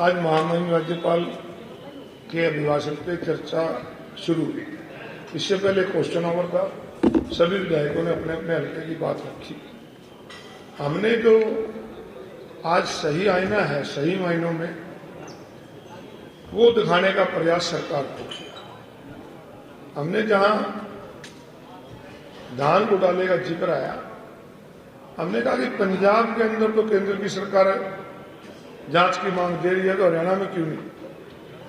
आज महामहिम राज्यपाल के अभिभाषण पे चर्चा शुरू हुई। इससे पहले क्वेश्चन आवर था, सभी विधायकों ने अपने अपने हल्के की बात रखी। हमने जो आज सही आईना है, सही मायनों में वो दिखाने का प्रयास सरकार को किया। हमने जहां धान घोटाले का जिक्र आया, हमने कहा कि पंजाब के अंदर तो केंद्र की सरकार जांच की मांग दे रही है, तो हरियाणा में क्यों नहीं?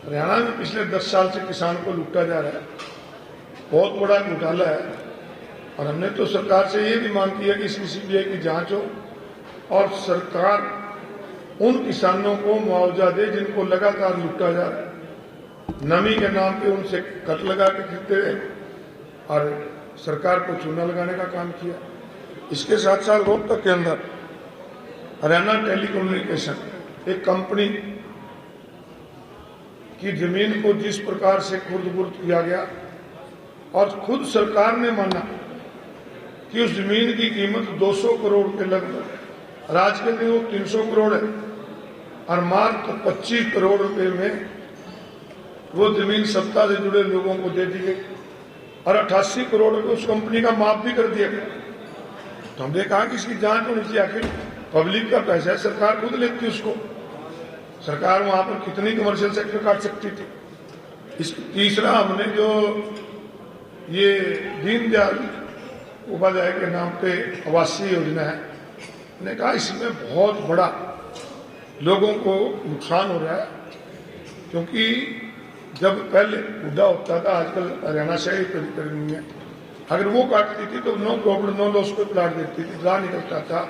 हरियाणा में पिछले 10 साल से किसान को लूटा जा रहा है, बहुत बड़ा घोटाला है। और हमने तो सरकार से ये भी मांग की है कि इसकी सीबीआई की जांच हो और सरकार उन किसानों को मुआवजा दे जिनको लगातार लूटा जा रहा है। नमी के नाम पे उनसे कट लगा के खरीदते रहे और सरकार को चूना लगाने का काम किया। इसके साथ साथ रोहतक के अंदर हरियाणा टेलीकम्युनिकेशन एक कंपनी की जमीन को जिस प्रकार से खुर्द-बुर्द किया गया और खुद सरकार ने माना कि उस जमीन की कीमत 200 करोड़ के लगभग, आज के दिन वो 300 करोड़ है और मात्र 25 करोड़ रुपए में वो जमीन सत्ता से जुड़े लोगों को दे दी गई और 88 करोड़ रुपए उस कंपनी का माफ भी कर दिया गया। तो हमने कहा कि इसकी जांच होनी चाहिए। आखिर पब्लिक का पैसा है, सरकार खुद लेती उसको। सरकार वहां पर कितनी कमर्शियल सेक्टर काट सकती थी। इस तीसरा हमने जो ये दीनदयाल उपाध्याय के नाम पे आवासीय योजना है, हमने कहा इसमें बहुत बड़ा लोगों को नुकसान हो रहा है, क्योंकि जब पहले बुढ़ा होता था, आजकल हरियाणा शहरी प्राधिकरण में अगर वो काटती थी तो नो प्रॉब्लम नो लॉस को प्लाट देती थी, ड्रा निकलता था,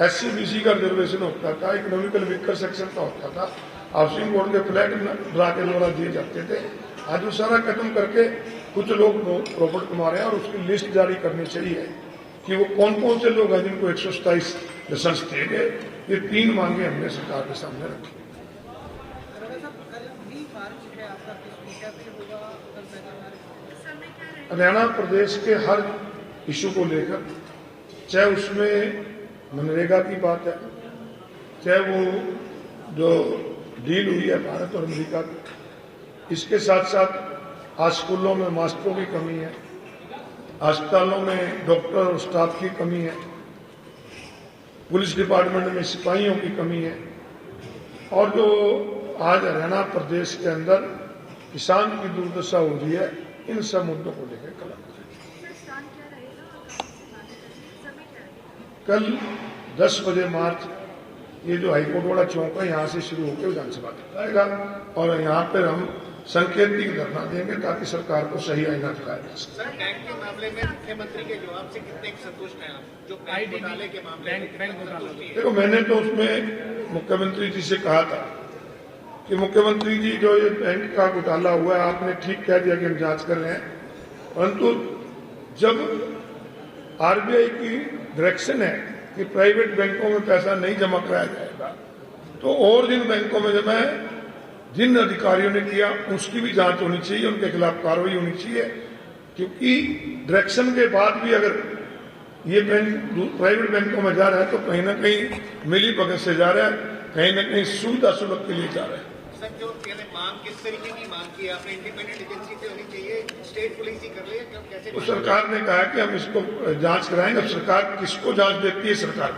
SC/BC का रिजर्वेशन होता था, इकोनॉमिकल वीकर सेक्शन का होता था, हाउसिंग बोर्ड के फ्लैट ड्रा के द्वारा दिए जाते थे। आज वो सारा खत्म करके कुछ लोग प्रॉफिट कमा रहे हैं और उसकी लिस्ट जारी करनी चाहिए कि वो कौन कौन से लोग हैं जिनको 127 लाइसेंस दिए गए। ये 3 मांगे हमने सरकार के सामने रखी। हरियाणा प्रदेश के हर इशू को लेकर, चाहे उसमें मनरेगा की बात है, चाहे वो जो डील हुई है भारत और अमेरिका की, इसके साथ साथ आज स्कूलों में मास्टरों की कमी है, अस्पतालों में डॉक्टर और स्टाफ की कमी है, पुलिस डिपार्टमेंट में सिपाहियों की कमी है, और जो आज हरियाणा प्रदेश के अंदर किसान की दुर्दशा हो रही है, इन सब मुद्दों को लेकर कल 10 बजे मार्च ये जो हाईकोर्ट वाला चौक है, यहाँ से शुरू होकर विधानसभा तक आएगा और यहाँ पर हम संकेतिक धरना देंगे ताकि सरकार को सही आईना दिखाया जा सके। सर, बैंक के मामले में मुख्यमंत्री के जवाब से कितने संतुष्ट हैं आप? जो बैंक घोटाले के मामले में देखो, मैंने तो उसमें मुख्यमंत्री जी से कहा था कि मुख्यमंत्री जी जो ये बैंक का घोटाला हुआ है, आपने ठीक कह दिया कि हम जांच कर रहे हैं, परंतु जब आरबीआई की डायरेक्शन है कि प्राइवेट बैंकों में पैसा नहीं जमा कराया जाएगा, तो और जिन बैंकों में जमा है, जिन अधिकारियों ने किया उसकी भी जांच होनी चाहिए, उनके खिलाफ कार्रवाई होनी चाहिए। क्योंकि डायरेक्शन के बाद भी अगर ये बैंक प्राइवेट बैंकों में जा रहा है तो कहीं ना कहीं मिली भगत से जा रहा है, कहीं ना कहीं सुविधा सुलभ के लिए जा रहा है। सर, जो पहले मांग किस तरीके की मांग की आपने? इंडिपेंडेंट एजेंसी से होनी चाहिए, स्टेट पुलिस ही कर रही है, कैसे? तो सरकार ने कहा कि हम इसको जांच कराएंगे। अब सरकार किसको जांच देती है, सरकार